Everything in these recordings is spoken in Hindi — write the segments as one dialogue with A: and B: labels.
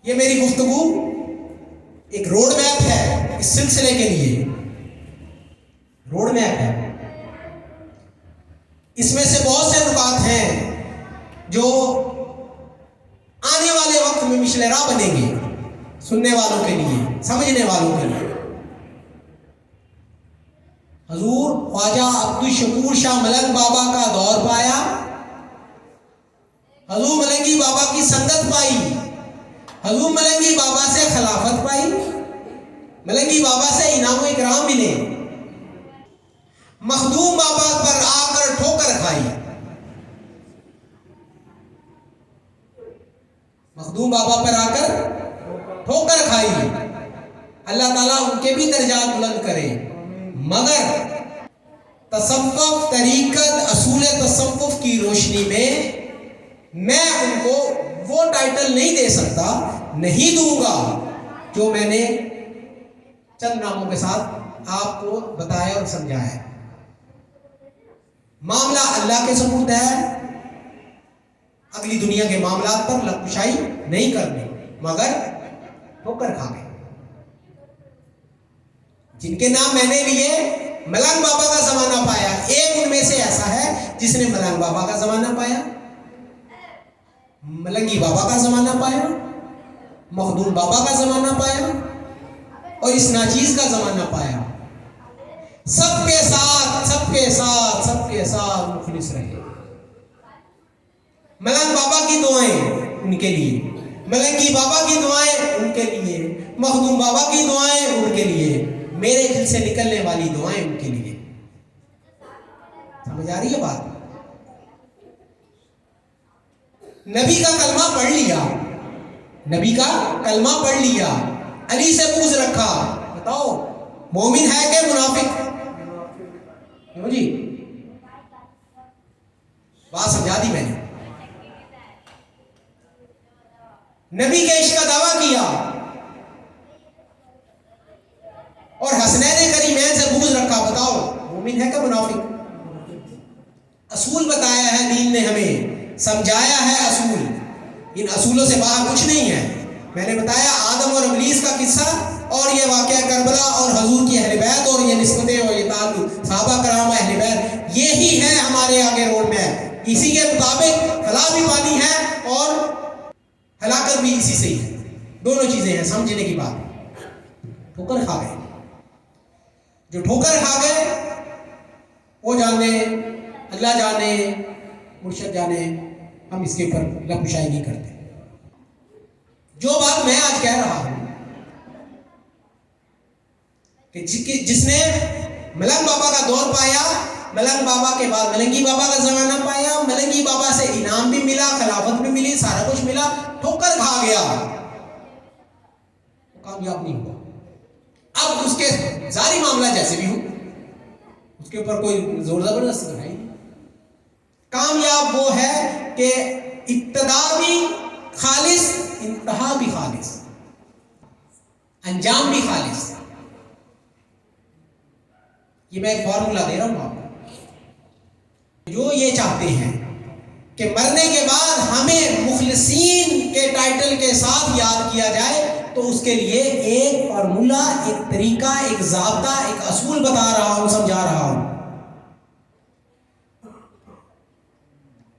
A: ये मेरी गुफ्तगू एक रोड मैप है इस सिलसिले के लिए, रोड मैप है। इसमें से बहुत से नुकात हैं जो आने वाले वक्त में मिशलरा बनेंगे, सुनने वालों के लिए, समझने वालों के लिए। हजूर ख्वाजा अब्दुल शकूर शाह मलंग बाबा का दौर पाया, हजूर मलंगी बाबा की संगत पाई, हजूर मलंगी बाबा से खिलाफत पाई, मलंगी बाबा से इनाम इकराम मिले, मखदूम बाबा पर आकर ठोकर खाई, मखदूम बाबा पर आकर ठोकर खाई। अल्लाह ताला उनके भी दर्जात बुलंद करे। मगर तसव्वुफ तरीकत असूल तसव्वुफ की रोशनी में मैं उनको वो टाइटल नहीं दे सकता, नहीं दूंगा जो मैंने चंद नामों के साथ आपको बताया और समझाया। मामला अल्लाह के सुपुर्द है, अगली दुनिया के मामलात पर लकुशाई नहीं करनी, मगर ठोकर खा गए। जिनके नाम मैंने लिए, मलंग बाबा का जमाना पाया, एक उनमें से ऐसा है जिसने मलंग बाबा का जमाना पाया, मलंगी बाबा का जमाना पाया, मखदूम बाबा का जमाना पाया और इस नाचीज का जमाना पाया। सबके साथ सबके साथ सबके साथ मुखलिस रहे। मलंग बाबा की दुआएं उनके लिए, मलंगी बाबा की दुआएं उनके लिए, मखदूम बाबा की दुआएं उनके लिए, मेरे दिल से निकलने वाली दुआएं उनके लिए। समझ आ रही है बात? नबी का कलमा पढ़ लिया, नबी का कलमा पढ़ लिया, अली से पूछ रखा, बताओ मोमिन है कि मुनाफिक? क्यों जी, बात समझा दी मैंने। नबी के इश्क का दावा किया और हसनैन करीमैन से पूछ रखा, बताओ मोमिन है कि मुनाफिक? असूल बताया है दीन ने हमें, समझाया है असूल। इन असूलों से बाहर कुछ नहीं है। मैंने बताया आदम और इब्लीस का किस्सा और ये वाक़या करबला और हजूर की अहले बैत और ये निस्बतें और ये ताल्लुक सहाबा कराम अहले बैत, यही है हमारे आगे रोड में। इसी के मुताबिक फलाह भी पानी है और हलाकत भी इसी से ही है। दोनों चीजें हैं, समझने की बात। ठोकर खा गए, जो ठोकर खा गए वो जाने, अल्लाह जाने, मुर्शद जाने, हम इसके ऊपर लकुशाई नहीं करते। जो बात मैं आज कह रहा हूं कि जिसने मलंग बाबा का दौर पाया, मलंग बाबा के बाद मलंगी बाबा का जमाना पाया, मलंगी बाबा से इनाम भी मिला, खिलाफत भी मिली, सारा कुछ मिला, ठोकर खा गया, कामयाब नहीं हुआ। अब उसके जारी मामला जैसे भी हो, उसके ऊपर कोई जोर जबरदस्ती तो है ही। कामयाब वो है कि इब्तिदा भी खालिस, इंतहा भी खालिस, अंजाम भी खालिस। ये मैं एक फॉर्मूला दे रहा हूं आपको। जो ये चाहते हैं कि मरने के बाद हमें मुखलिसीन के टाइटल के साथ याद किया जाए, तो उसके लिए एक फॉर्मूला, एक तरीका, एक ज़ाब्ता, एक असूल बता रहा हूं, समझा रहा हूं।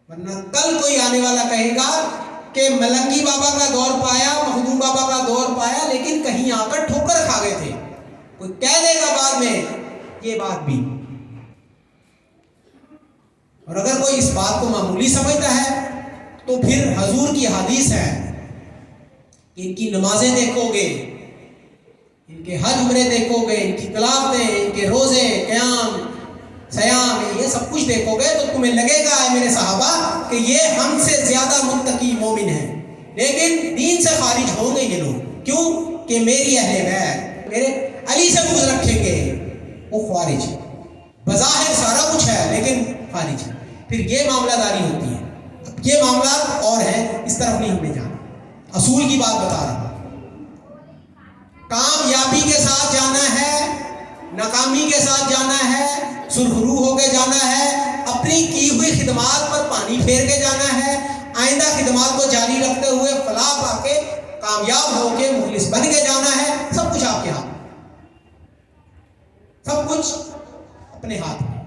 A: वरना कल कोई आने वाला कहेगा कि मलंगी बाबा का दौर पाया, मखदूम बाबा का दौर पाया, लेकिन कहीं आकर ठोकर खा गए थे। कोई कह देगा बाद में ये बात भी। और अगर कोई इस बात को मामूली समझता है तो फिर हजूर की हदीस है, इनकी नमाजें देखोगे, इनके हज उम्रे देखोगे, इनकी तलावतें, इनके रोजे, क़याम, सयाम, ये सब कुछ देखोगे तो तुम्हें लगेगा मेरे सहाबा कि ये हमसे ज्यादा मुत्तकी मोमिन है। लेकिन दीन से खारिज होंगे ये लोग। क्यों? कि मेरी अहले बैत, मेरे अली से बुग़्ज़ रखेंगे, वो खारिज। बज़ाहिर सारा कुछ है लेकिन खारिज है। फिर ये मामलादारी होती है। अब ये मामला और है, इस तरफ नहीं हमें जाना। असूल की बात बता रहा हूं। कामयाबी के साथ जाना है, नाकामी के साथ जाना है, सुरखरू होके जाना है, अपनी की हुई खिदमात पर पानी फेर के जाना है, आइंदा खिदमात को जारी रखते हुए फलाह पाके कामयाब होके मुखलिस बन के जाना है। सब कुछ आपके हाथ में, सब कुछ अपने हाथ में।